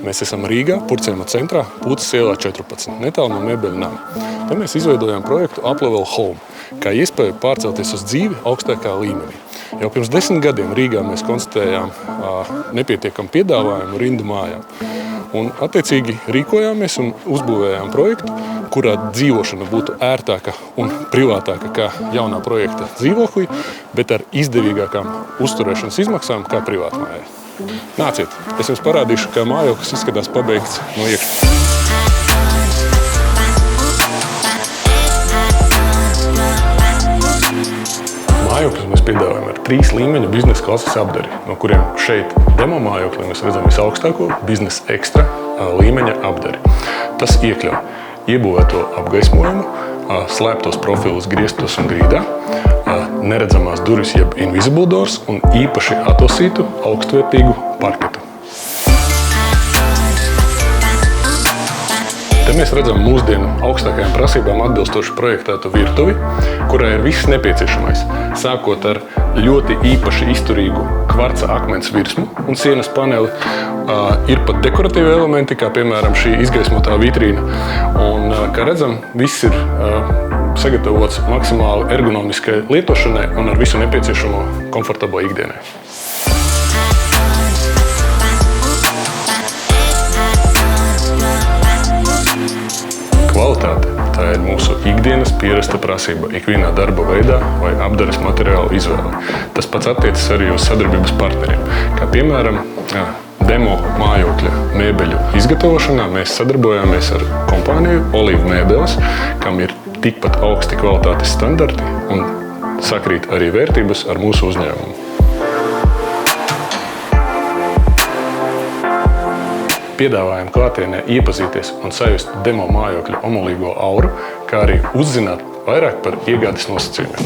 Mēs esam Rīgā, Purvciema centrā, Pūces ielā 14, netālu no mēbeļu nama. Te mēs izveidojām projektu Uplevel Home, kā iespēju pārcelties uz dzīvi augstākā līmenī. Jau pirms 10 gadiem Rīgā mēs konstatējām nepietiekamu piedāvājumu rindu mājām. Un attiecīgi rīkojāmies un uzbūvējām projektu, kurā dzīvošana būtu ērtāka un privātāka kā jaunā projekta dzīvoklī, bet ar izdevīgākām uzturēšanas izmaksām kā privātmājai. Nāciet, es jums parādīšu, kā mājoklis izskatās pabeigts no iekšpuses. Mājokļus mēs piedāvājam ar 3 līmeņu biznesa klases apdari, no kuriem šeit demo mājoklī mēs redzam visaugstāko biznesa ekstra līmeņa apdari. Tas iekļauj iebūvēto apgaismojumu, slēptos profilus griestos un grīdā, neredzamās durvis jeb invisible doors un īpaši atosītu augstvērtīgu parketu. Te mēs redzam mūsdienu augstākajām prasībām atbilstoši projektētu virtuvi, kurai ir viss nepieciešamais, sākot ar ļoti īpaši izturīgu kvarca akmens virsmu un sienas paneli. Ir pat dekoratīvi elementi, kā piemēram šī izgaismotā vitrīna. Un, kā redzam, viss ir sagatavots maksimāli ergonomiskai lietošanai un ar visu nepieciešamo komfortabo ikdienai. Kvalitāte – tā ir mūsu ikdienas pierasta prasība ikvienā darba veidā vai apdares materiālu izvēle. Tas pats attiecas arī uz sadarbības partneriem. Kā piemēram, demo mājokļa mēbeļu izgatavošanā mēs sadarbojāmies ar kompāniju Olive Mēbeles, kam ir tikpat augsti kvalitātes standarti un sakrīt arī vērtības ar mūsu uzņēmumu. Piedāvājam klātienē iepazīties un sajust demo mājokļa omulīgo auru, kā arī uzzināt vairāk par iegādes nosacījumiem.